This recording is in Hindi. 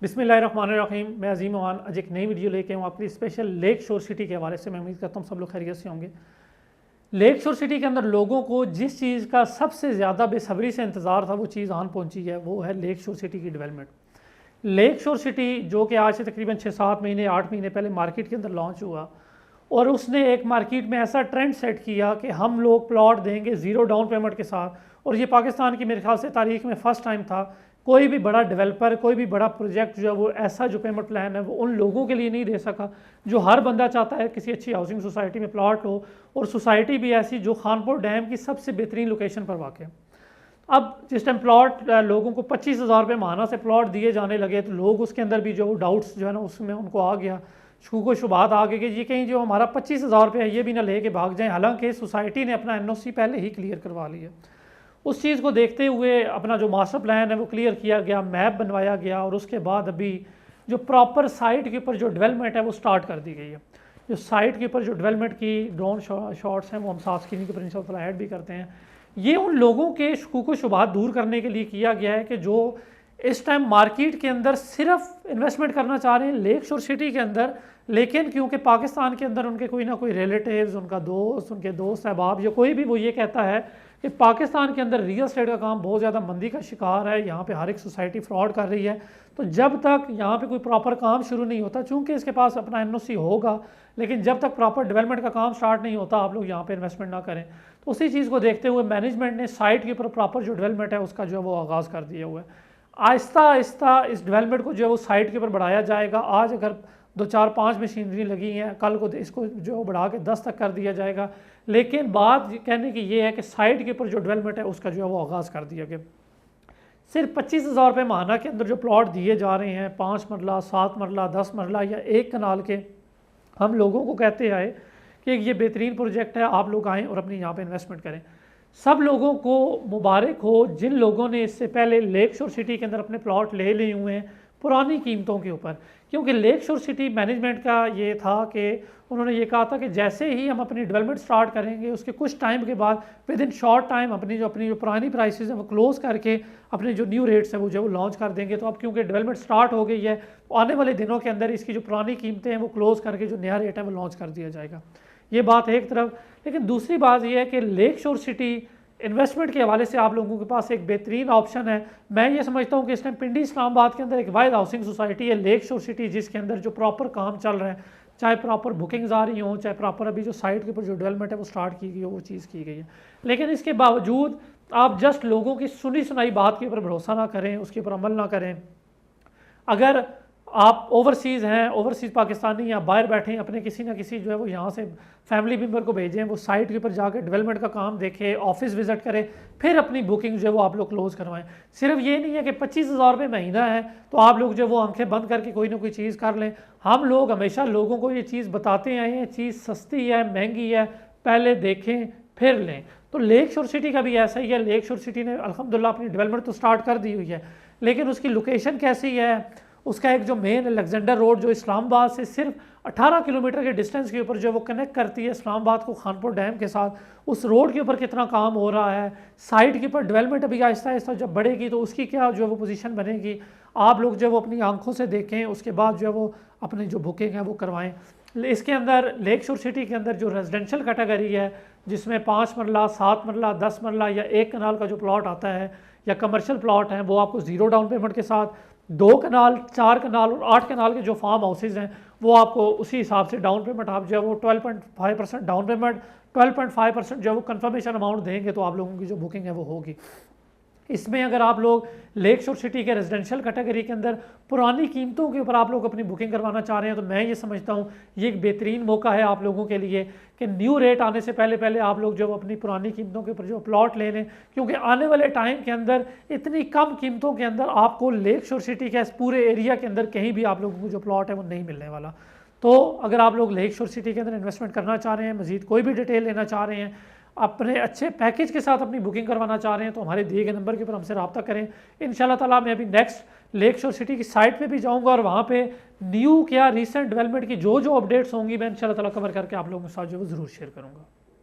बिस्मिल्लाहिर्रहमानिर्रहीम। मैं अजीम मान आज एक नई वीडियो लेके हूँ आपकी स्पेशल लेक शोर सिटी के हवाले से। मैं उम्मीद करता हूँ सब लोग खैरियत से होंगे। लेक शोर सिटी के अंदर लोगों को जिस चीज़ का सबसे ज़्यादा बेसब्री से इंतज़ार था वो चीज़ आन पहुँची है, वो है लेक शोर सिटी की डेवलपमेंट। लेक शोर सिटी जो कि आज से तकरीबन 6-7 महीने 8 महीने पहले मार्केट के अंदर लॉन्च हुआ और उसने एक मार्केट में ऐसा ट्रेंड सेट किया कि हम लोग प्लॉट देंगे ज़ीरो डाउन पेमेंट के साथ। और ये पाकिस्तान की मेरे ख्याल से तारीख में फ़र्स्ट टाइम था कोई भी बड़ा डेवलपर, कोई भी बड़ा प्रोजेक्ट जो है वो ऐसा जो पेमेंट प्लान है वो उन लोगों के लिए नहीं दे सका जो हर बंदा चाहता है किसी अच्छी हाउसिंग सोसाइटी में प्लॉट हो, और सोसाइटी भी ऐसी जो खानपुर डैम की सबसे बेहतरीन लोकेशन पर वाक़ है। अब जिस टाइम प्लॉट लोगों को 25,000 रुपये माहाना से प्लॉट दिए जाने लगे तो लोग उसके अंदर भी जो डाउट्स जो है ना उसमें उनको आ गया, शूको शुबात आ गए कि ये कहीं जो हमारा 25,000 रुपये है ये भी ना लेके भाग जाएं। हालांकि सोसाइटी ने अपना NOC पहले ही क्लियर करवा लिया। उस चीज़ को देखते हुए अपना जो मास्टर प्लान है वो क्लियर किया गया, मैप बनवाया गया, और उसके बाद अभी जो प्रॉपर साइट के ऊपर जो डेवलपमेंट है वो स्टार्ट कर दी गई है। जो साइट के ऊपर जो डेवलपमेंट की ड्रोन शॉट्स हैं वो हम साथ स्क्रीन के ऊपर इंशाल्लाह ऐड भी करते हैं। ये उन लोगों के शकूक व शुबहात दूर करने के लिए किया गया है कि जो इस टाइम मार्केट के अंदर सिर्फ इन्वेस्टमेंट करना चाह रहे हैं लेक शोर सिटी के अंदर, लेकिन क्योंकि पाकिस्तान के अंदर उनके कोई ना कोई रिलेटिव्स, उनका दोस्त, उनके दोस्त अहबाब या कोई भी वो ये कहता है कि पाकिस्तान के अंदर रियल एस्टेट का काम बहुत ज़्यादा मंदी का शिकार है, यहाँ पे हर एक सोसाइटी फ्रॉड कर रही है। तो जब तक यहाँ पे कोई प्रॉपर काम शुरू नहीं होता, चूँकि इसके पास अपना NOC होगा, लेकिन जब तक प्रॉपर डेवलपमेंट का काम स्टार्ट नहीं होता आप लोग यहाँ पे इन्वेस्टमेंट ना करें। तो उसी चीज़ को देखते हुए मैनेजमेंट ने साइट के ऊपर प्रॉपर जो डेवलपमेंट है उसका जो है वो आगाज़ कर दिया हुआ है। आहिस्ता आहिस्ता इस डेवलपमेंट को जो है वो साइट के ऊपर बढ़ाया जाएगा। आज अगर 2-4-5 मशीनरी लगी हैं, कल को इसको जो बढ़ा के 10 तक कर दिया जाएगा। लेकिन बात कहने की ये है कि साइट के ऊपर जो डेवलपमेंट है उसका जो है वो आगाज़ कर दिया गया। सिर्फ 25,000 रुपये माहाना के अंदर जो प्लॉट दिए जा रहे हैं 5 मरला, 7 मरला, 10 मरला या 1 कनाल के, हम लोगों को कहते आए कि ये बेहतरीन प्रोजेक्ट है, आप लोग आएँ और अपनी यहाँ पे इन्वेस्टमेंट करें। सब लोगों को मुबारक हो जिन लोगों ने इससे पहले लेक शोर सिटी के अंदर अपने प्लॉट ले लिए हुए हैं पुरानी कीमतों के ऊपर। क्योंकि लेक शोर सिटी मैनेजमेंट का ये था कि उन्होंने ये कहा था कि जैसे ही हम अपनी डेवलपमेंट स्टार्ट करेंगे उसके कुछ टाइम के बाद विद इन शॉर्ट टाइम अपनी जो पुरानी प्राइसेस हैं वो क्लोज़ करके अपने जो न्यू रेट्स हैं वो जो लॉन्च कर देंगे। तो अब क्योंकि डेवलपमेंट स्टार्ट हो गई है तो आने वाले दिनों के अंदर इसकी जो पुरानी कीमतें हैं वो क्लोज़ करके जो नया रेट है वो लॉन्च कर दिया जाएगा। ये बात एक तरफ। लेकिन दूसरी बात यह है कि लेक शोर सिटी इन्वेस्टमेंट के हवाले से आप लोगों के पास एक बेहतरीन ऑप्शन है। मैं ये समझता हूँ कि इस टाइम पिंडी इस्लामाबाद के अंदर एक वाहिद हाउसिंग सोसाइटी है लेक शोर सिटी, जिसके अंदर जो प्रॉपर काम चल रहा है, चाहे प्रॉपर बुकिंग्स आ रही हों, चाहे प्रॉपर अभी जो साइट के ऊपर जो डेवलपमेंट है वो स्टार्ट की गई हो, वो चीज़ की गई है। लेकिन इसके बावजूद आप जस्ट लोगों की सुनी सुनाई बात के ऊपर भरोसा ना करें, उसके ऊपर अमल ना करें। अगर आप ओवरसीज़ हैं, ओवरसीज़ पाकिस्तानी या बाहर बैठे हैं, अपने किसी ना किसी जो है वो यहाँ से फैमिली मेम्बर को भेजें, वो साइट के ऊपर जाकर डेवलपमेंट का काम देखें, ऑफिस विजिट करें, फिर अपनी बुकिंग जो है वो आप लोग क्लोज़ करवाएं। सिर्फ ये नहीं है कि 25,000 रुपये महीना है तो आप लोग जो वो आंखें बंद करके कोई ना कोई चीज़ कर लें। हम लोग हमेशा लोगों को ये चीज़ बताते आए हैं, चीज़ सस्ती है, महंगी है, पहले देखें फिर लें। तो लेक शोर सिटी का भी ऐसा ही है। लेक शोर सिटी ने अल्हम्दुलिल्लाह अपनी डेवलपमेंट तो स्टार्ट कर दी हुई है, लेकिन उसकी लोकेशन कैसी है, उसका एक जो मेन अलेक्जेंडर रोड जो इस्लामाबाद से सिर्फ 18 किलोमीटर के डिस्टेंस के ऊपर जो वो कनेक्ट करती है इस्लामाबाद को खानपुर डैम के साथ, उस रोड के ऊपर कितना काम हो रहा है, साइट के ऊपर डेवलपमेंट अभी आहिस्ता आहिस्ता जब बढ़ेगी तो उसकी क्या जो है वो पोजीशन बनेगी, आप लोग जो वो अपनी आंखों से देखें, उसके बाद जो है वो अपनी जो बुकिंग है वो करवाएं। इसके अंदर लेक शोर सिटी के अंदर जो रेजिडेंशियल कैटेगरी है जिसमें 5 मरला, 7 मरला, 10 मरला या 1 कनाल का जो प्लॉट आता है या कमर्शियल प्लॉट हैं, वो आपको ज़ीरो डाउन पेमेंट के साथ 2 कनाल, 4 कनाल और 8 कनाल के जो फार्म हाउसेज हैं वो आपको उसी हिसाब से डाउन पेमेंट आप जो है वो 12.5% डाउन पेमेंट, 12.5% जो है वो कंफर्मेशन अमाउंट देंगे तो आप लोगों की जो बुकिंग है वो होगी। इसमें अगर आप लोग लेक शोर सिटी के रेजिडेंशियल कैटेगरी के अंदर पुरानी कीमतों के ऊपर आप लोग अपनी बुकिंग करवाना चाह रहे हैं तो मैं ये समझता हूँ ये एक बेहतरीन मौका है आप लोगों के लिए कि न्यू रेट आने से पहले पहले आप लोग जो अपनी पुरानी कीमतों के ऊपर जो प्लॉट ले लें, क्योंकि आने वाले टाइम के अंदर इतनी कम कीमतों के अंदर आपको लेक शोर सिटी के इस पूरे एरिया के अंदर कहीं भी आप लोगों को जो प्लॉट है वो नहीं मिलने वाला। तो अगर आप लोग लेक शोर सिटी के अंदर इन्वेस्टमेंट करना चाह रहे हैं, मजीद कोई भी डिटेल लेना चाह रहे हैं, अपने अच्छे पैकेज के साथ अपनी बुकिंग करवाना चाह रहे हैं तो हमारे दिए गए नंबर के ऊपर हमसे रब्ता करें। इंशाल्लाह ताला मैं अभी नेक्स्ट लेक शोर सिटी की साइट पे भी जाऊंगा और वहाँ पे न्यू क्या रिसेंट डेवलपमेंट की जो अपडेट्स होंगी मैं इंशाल्लाह ताला कवर करके आप लोगों के साथ जो ज़रूर शेयर करूँगा।